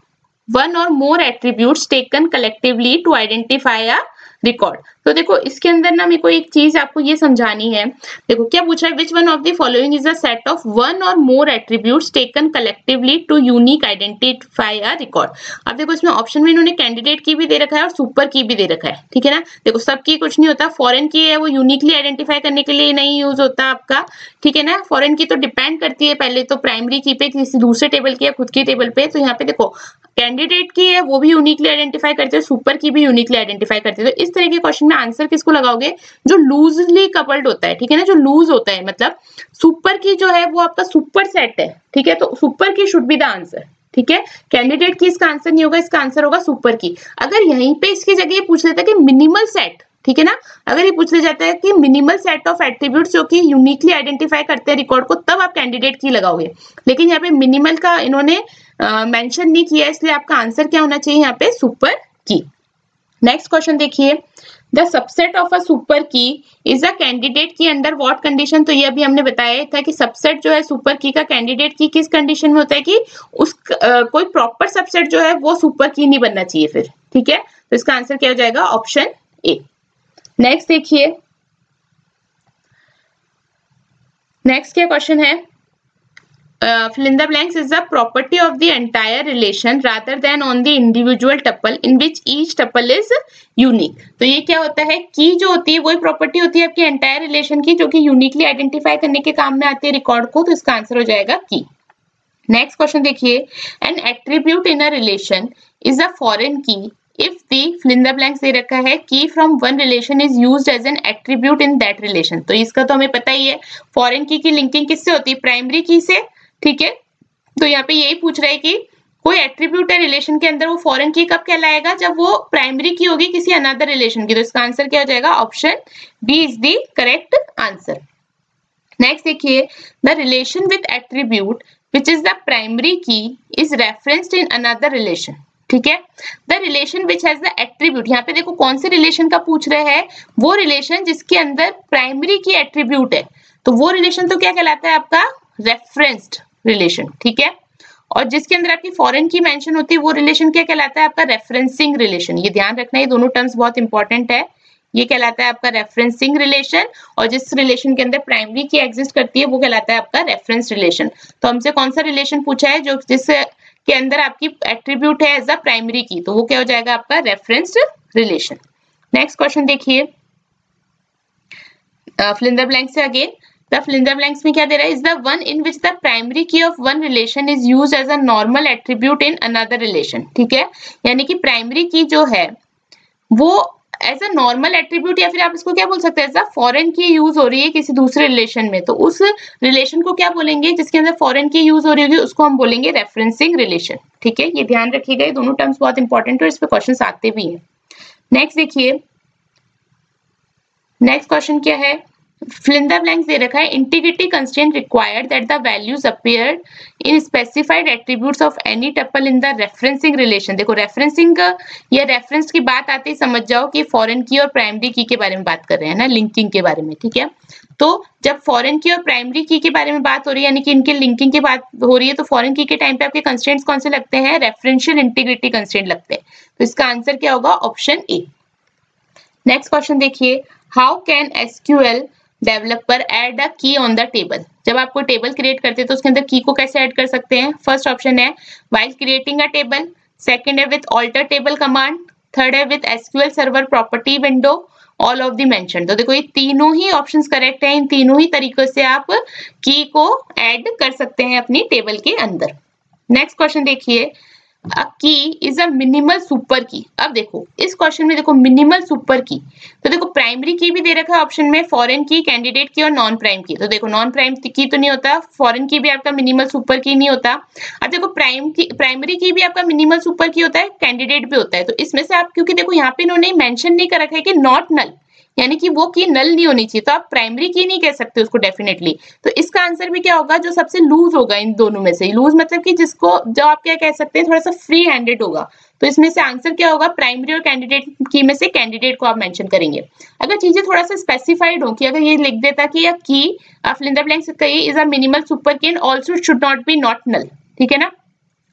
one or more attributes taken collectively to identify a record। तो देखो इसके अंदर ना मेरे को एक चीज आपको ये समझानी है। देखो क्या पूछ रहा है, which one of the following is a set of one or more attributes taken collectively to unique identify a record। अब देखो इसमें ऑप्शन में इन्होंने कैंडिडेट की भी दे रखा है और सुपर की भी दे रखा है, ठीक है ना। देखो सबकी कुछ नहीं होता, फॉरेन की है वो यूनिकली आइडेंटिफाई करने के लिए नहीं यूज होता आपका, ठीक है ना। फॉरेन की तो डिपेंड करती है पहले तो प्राइमरी की पे, किसी दूसरे टेबल की या खुद की टेबल पे। तो यहाँ पे देखो कैंडिडेट की है वो भी यूनिकली आइडेंटिफाई करते हैं, सुपर की भी यूनिकली आइडेंटिफाई करते हैं। तो इस तरह के क्वेश्चन में आंसर किसको लगाओगे, जो लूजली कपल्ड होता है, ठीक है ना, जो लूज होता है, मतलब सुपर की जो है वो आपका सुपर सेट है, ठीक है। तो सुपर की शुड बी द आंसर, ठीक है। कैंडिडेट की इसका आंसर नहीं होगा, इसका आंसर होगा सुपर की। अगर यहीं पे इसकी जगह पूछ लेता है कि मिनिमल सेट, ठीक है ना, अगर ये पूछ लिया जाता है कि मिनिमल सेट ऑफ एट्रीब्यूट्स जो कि यूनिकली आइडेंटिफाई करते हैं रिकॉर्ड को, तब आप कैंडिडेट की लगाओगे। लेकिन यहाँ पे मिनिमल का इन्होंने मेंशन नहीं किया, इसलिए आपका आंसर क्या होना चाहिए यहाँ पे, सुपर की। नेक्स्ट क्वेश्चन देखिए, the subset of a super की इज अ कैंडिडेट की अंडर व्हाट कंडीशन। तो ये अभी हमने बताया था कि सबसेट जो है सुपर की का कैंडिडेट की किस कंडीशन में होता है कि उस कोई प्रॉपर सबसेट जो है वो सुपर की नहीं बनना चाहिए फिर, ठीक है। तो इसका आंसर क्या हो जाएगा, ऑप्शन ए। नेक्स्ट देखिए, नेक्स्ट क्या क्वेश्चन है, fill in the blanks is the property of the entire relation rather than on the individual tuple in which each tuple is unique। तो ये क्या होता है, की जो होती है वही प्रॉपर्टी होती है आपकी एंटायर रिलेशन की, जो कि यूनिकली आइडेंटिफाई करने के काम में आती है रिकॉर्ड को। तो इसका आंसर हो जाएगा की। नेक्स्ट क्वेश्चन देखिए, N attribute in a relation is a foreign की if the fill in the blanks दे रखा है key from one relation is used as an attribute in that relation। तो इसका तो हमें पता ही है, फॉरेन की लिंकिंग किससे होती है, प्राइमरी की से, ठीक है। तो यहाँ पे यही पूछ रहा है कि कोई एट्रीब्यूट है रिलेशन के अंदर, वो फॉरेन की कब कहलाएगा, जब वो प्राइमरी की होगी किसी अनदर रिलेशन की। तो इसका आंसर क्या हो जाएगा, option B is the correct answer. Next देखिए, the relation with attribute which is the primary key is referenced in another relation, ठीक है। The relation which has the attribute, यहाँ पे देखो कौन से रिलेशन का पूछ रहे हैं, वो रिलेशन जिसके अंदर प्राइमरी की एट्रीब्यूट है। तो वो रिलेशन तो क्या कहलाता है आपका, रेफरेंस्ड रिलेशन, ठीक है। और जिसके अंदर आपकी फॉरेन की मेंशन होती है वो रिलेशन क्या कहलाता है आपका, रेफरेंसिंग रिलेशन। ये ध्यान रखना, ये दोनों टर्म्स बहुत इंपॉर्टेंट है। ये कहलाता है आपका रेफरेंसिंग रिलेशन, और जिस रिलेशन के अंदर प्राइमरी की एग्जिस्ट करती है वो कहलाता है आपका रेफरेंस रिलेशन। तो हमसे कौन सा रिलेशन पूछा है, जो जिस के अंदर आपकी एट्रीब्यूट है एज अ प्राइमरी की, तो वो क्या हो जाएगा आपका रेफरेंस्ड रिलेशन। नेक्स्ट क्वेश्चन देखिए, fill in the blanks से again, the fill in the blanks में क्या दे रहा है, is the one in which the primary key of one relation is used as a normal attribute in another relation, ठीक है। यानी कि प्राइमरी की जो है वो एज अ नॉर्मल एट्रीब्यूट, या फिर आप इसको क्या बोल सकते हैं, एज अ फॉरेन की यूज हो रही है किसी दूसरे रिलेशन में, तो उस रिलेशन को क्या बोलेंगे, जिसके अंदर फॉरेन की यूज हो रही होगी उसको हम बोलेंगे रेफरेंसिंग रिलेशन, ठीक है। ये ध्यान रखिएगा, ये दोनों टर्म्स बहुत इंपॉर्टेंट है, इस पे क्वेश्चंस आते भी हैं। नेक्स्ट देखिए, नेक्स्ट क्वेश्चन क्या है, fill in the blanks दे रखा है, integrity constraint required that the values appear in specified attributes of any tuple in the referencing relation. देखो रेफरेंसिंग या रेफरेंस की बात आती है, समझ जाओ कि फॉरेन की और प्राइमरी की के बारे में बात कर रहे हैं ना, लिंकिंग के बारे में, ठीक है। तो जब फॉरेन की और प्राइमरी की के बारे में बात हो रही है, यानी कि इनके लिंकिंग की बात हो रही है, तो फॉरेन की के टाइम पे आपके कंस्ट्रेंट्स कौन से लगते हैं, रेफरेंशियल इंटीग्रिटी कंस्ट्रेंट लगते हैं। तो इसका आंसर क्या होगा, ऑप्शन ए। नेक्स्ट क्वेश्चन देखिए, how can SQL developer add अ की ऑन द टेबल। जब आप कोई टेबल क्रिएट करते हैं तो उसके अंदर की को कैसे ऐड कर सकते हैं। फर्स्ट ऑप्शन है while creating a table, second है with alter table command, third है with SQL server property window, all of the mention. तो देखो ये तीनों ही ऑप्शंस करेक्ट हैं, इन तीनों ही तरीकों से आप की को ऐड कर सकते हैं अपनी टेबल के अंदर। नेक्स्ट क्वेश्चन देखिए, अ की इज अ मिनिमल सुपर की। अब देखो इस क्वेश्चन में देखो मिनिमल सुपर की, तो देखो प्राइमरी की भी दे रखा है ऑप्शन में, फॉरेन की, कैंडिडेट की और नॉन प्राइम की। तो देखो नॉन प्राइम की तो नहीं होता, फॉरेन की भी आपका मिनिमल सुपर की नहीं होता। अब देखो प्राइमरी की भी आपका मिनिमल सुपर की होता है, कैंडिडेट भी होता है। तो इसमें से आप, क्योंकि देखो यहाँ पे इन्होंने मेंशन नहीं कर रखा है कि नॉट नल, यानी कि वो की नल नहीं होनी चाहिए, तो आप प्राइमरी की नहीं कह सकते उसको डेफिनेटली। तो इसका आंसर भी क्या होगा, जो सबसे लूज होगा इन दोनों में से, लूज मतलब कि जिसको, जो आप क्या कह सकते हैं, थोड़ा सा फ्री हैंडेड होगा। तो इसमें से आंसर क्या होगा, प्राइमरी और कैंडिडेट की में से कैंडिडेट को आप मेंशन करेंगे। अगर चीजें थोड़ा सा स्पेसिफाइड हो, कि अगर ये लिख देता कि या की fill in the blanks is a minimal super key and also should not be not null, ठीक है ना,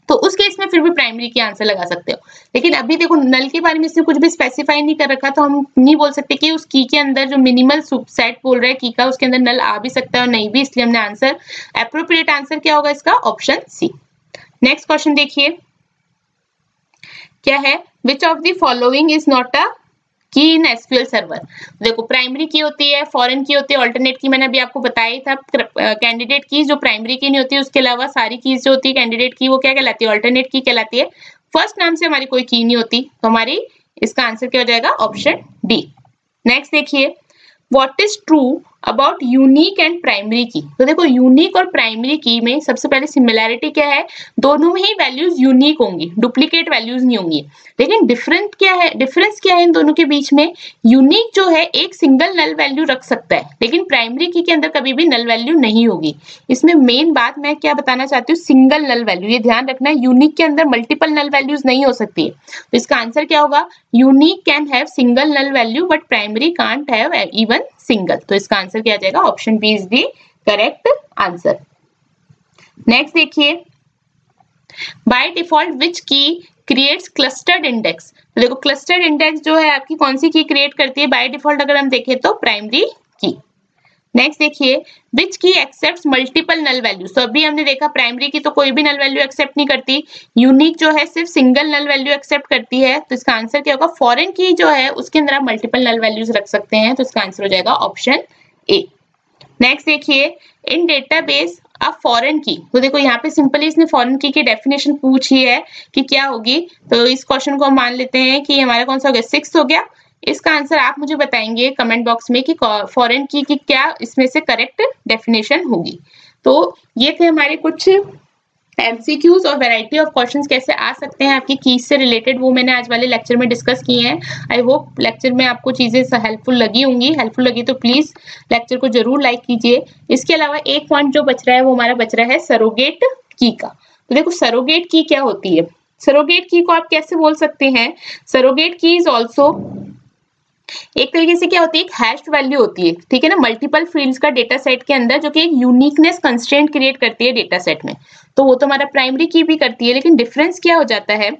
तो उस केस में फिर भी प्राइमरी की आंसर लगा सकते हो। लेकिन अभी देखो नल के बारे में इसने कुछ भी स्पेसिफाई नहीं कर रखा, तो हम नहीं बोल सकते कि उस की के अंदर जो मिनिमल सेट बोल रहा है की का, उसके अंदर नल आ भी सकता है और नहीं भी, इसलिए हमने आंसर, एप्रोप्रिएट आंसर क्या होगा इसका, ऑप्शन सी। नेक्स्ट क्वेश्चन देखिए क्या है, which of the following is not a की इन एसक्यूएल सर्वर। देखो प्राइमरी की होती है, फॉरेन की होती है, ऑल्टरनेट की मैंने अभी आपको बताया ही था, कैंडिडेट की जो प्राइमरी की नहीं होती, उसके अलावा सारी कीज जो होती है कैंडिडेट की, वो क्या कहलाती है, ऑल्टरनेट की कहलाती है। फर्स्ट नाम से हमारी कोई की नहीं होती, तो हमारी इसका आंसर क्या हो जाएगा, ऑप्शन डी। नेक्स्ट देखिए, what is true about unique and primary की। तो देखो यूनिक और प्राइमरी की में सबसे पहले सिमिलैरिटी क्या है, दोनों में ही वैल्यूज यूनिक होंगी, डुप्लीकेट वैल्यूज नहीं होंगी। लेकिन डिफरेंस क्या है इन दोनों के बीच में, यूनिक जो है एक सिंगल नल वैल्यू रख सकता है, लेकिन प्राइमरी की के अंदर कभी भी नल वैल्यू नहीं होगी। इसमें मेन बात मैं क्या बताना चाहती हूँ, सिंगल नल वैल्यू, ये ध्यान रखना है, यूनिक के अंदर मल्टीपल नल वैल्यूज नहीं हो सकती। तो इसका आंसर क्या होगा, unique can have single null value but primary can't have even single. तो इसका आंसर क्या आ जाएगा, option B is the correct answer. Next देखिए, by default which key creates clustered index. तो देखो क्लस्टर्ड इंडेक्स जो है आपकी कौन सी की क्रिएट करती है बाय डिफॉल्ट, अगर हम देखें तो प्राइमरी की। नेक्स्ट देखिए, विच की एक्सेप्ट्स मल्टीपल नल वैल्यूज। तो अभी हमने देखा प्राइमरी की तो कोई भी नल वैल्यू एक्सेप्ट नहीं करती, यूनिक जो है सिर्फ सिंगल नल वैल्यू एक्सेप्ट करती है। तो इसका आंसर क्या होगा, फॉरेन की जो है उसके अंदर आप मल्टीपल नल वैल्यूज रख सकते हैं, तो इसका आंसर हो जाएगा ऑप्शन ए। नेक्स्ट देखिए, इन डेटाबेस अ फॉरेन की। तो देखो यहाँ पे सिंपली इसने फॉरेन की डेफिनेशन पूछी है कि क्या होगी, तो इस क्वेश्चन को हम मान लेते हैं कि हमारा कौन सा हो गया, 6 हो गया। इसका आंसर आप मुझे बताएंगे कमेंट बॉक्स में कि फॉरेन की क्या इसमें से करेक्ट डेफिनेशन होगी। तो ये थे हमारे कुछ एमसीक्यूज और वैरायटी ऑफ क्वेश्चंस कैसे आ सकते हैं आपकी कीज से रिलेटेड, वो मैंने आज वाले लेक्चर में डिस्कस किए हैं। आई होप लेक्चर में आपको चीजें हेल्पफुल लगी होंगी, हेल्पफुल लगी तो प्लीज लेक्चर को जरूर लाइक कीजिए। इसके अलावा एक पॉइंट जो बच रहा है वो हमारा बच रहा है सरोगेट की का। तो देखो सरोगेट की क्या होती है, सरोगेट की को आप कैसे बोल सकते हैं, सरोगेट की इज ऑल्सो एक तरीके से क्या होती है, एक हैश्ड वैल्यू होती है, ठीक है ना, मल्टीपल फील्ड्स का डेटा सेट के अंदर, जो कि एक यूनिकनेस कंस्ट्रेंट क्रिएट करती है डेटा सेट में। तो वो तो हमारा प्राइमरी की भी करती है, लेकिन डिफरेंस क्या हो जाता है,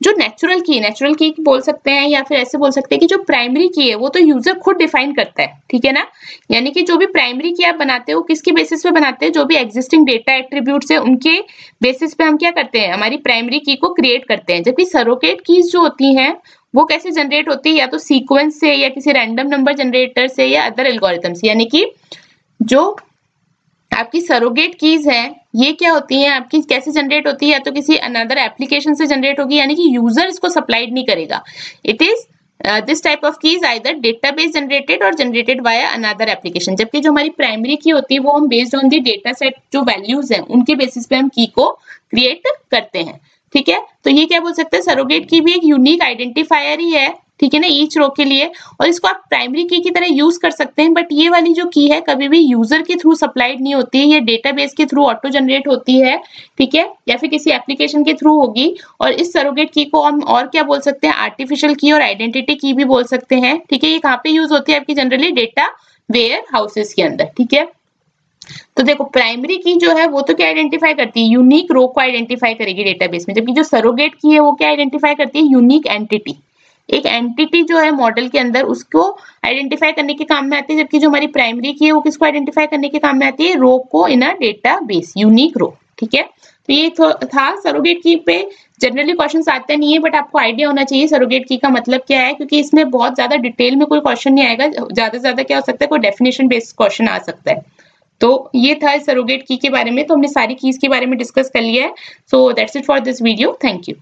जो नेचुरल की बोल सकते हैं, या फिर ऐसे बोल सकते हैं कि जो प्राइमरी की है वो तो यूजर खुद डिफाइन करता है, ठीक है ना। यानी कि जो भी प्राइमरी की आप बनाते हो किसके बेसिस पे बनाते हैं, जो भी एग्जिस्टिंग डेटा एट्रीब्यूट्स है उनके बेसिस पे हम क्या करते हैं, हमारी प्राइमरी की को क्रिएट करते हैं। जबकि सरोगेट कीज जो होती हैं वो कैसे जनरेट होती है, या तो सीक्वेंस से, या किसी रैंडम नंबर जनरेटर से, या अदर एल्गोरिथम से। यानी कि जो आपकी सरोगेट कीज हैं ये क्या होती हैं आपकी, कैसे जनरेट होती है, या तो किसी अनदर एप्लीकेशन से जनरेट होगी, यानी कि यूजर इसको सप्लाइड नहीं करेगा। It is this type of keys either database generated और जनरेटेड वाया अनदर एप्लीकेशन। जबकि जो हमारी प्राइमरी की होती है वो हम based on the data set जो वैल्यूज हैं उनके बेसिस पे हम की को क्रिएट करते हैं, ठीक है। तो ये क्या बोल सकते हैं, सरोगेट की भी एक यूनिक आइडेंटिफायर ही है, ठीक है ना, ईच रो के लिए, और इसको आप प्राइमरी की तरह यूज कर सकते हैं। बट ये वाली जो की है कभी भी यूजर के थ्रू सप्लाइड नहीं होती है, ये डेटाबेस के थ्रू ऑटो जनरेट होती है, ठीक है, या फिर किसी एप्लीकेशन के थ्रू होगी। और इस सरोगेट की को हम और क्या बोल सकते हैं, आर्टिफिशियल की और आइडेंटिटी की भी बोल सकते हैं, ठीक है। ये कहाँ पे यूज होती है आपकी, जनरली डेटा वेयर हाउसेस के अंदर, ठीक है। तो देखो प्राइमरी की जो है वो तो क्या आइडेंटिफाई करती है, यूनिक रो को आइडेंटिफाई करेगी डेटाबेस में, जबकि जो सरोगेट की है वो क्या आइडेंटिफाई करती है, यूनिक एंटिटी, एक एंटिटी जो है मॉडल के अंदर उसको आइडेंटिफाई करने के काम में आती है। जबकि जो हमारी प्राइमरी की है वो किसको आइडेंटिफाई करने के काम में आती है, रो को इन अ डेटाबेस, यूनिक रो, ठीक है। तो ये था सरोगेट की पे जनरली क्वेश्चंस आते नहीं है, बट आपको आइडिया होना चाहिए सरोगेट की का मतलब क्या है, क्योंकि इसमें बहुत ज्यादा डिटेल में कोई क्वेश्चन नहीं आएगा, ज्यादा से ज्यादा क्या हो सकता है, कोई डेफिनेशन बेस्ड क्वेश्चन आ सकता है। तो ये था सरोगेट की के बारे में। तो हमने सारी कीज के बारे में डिस्कस कर लिया है। So that's it for this video. Thank you.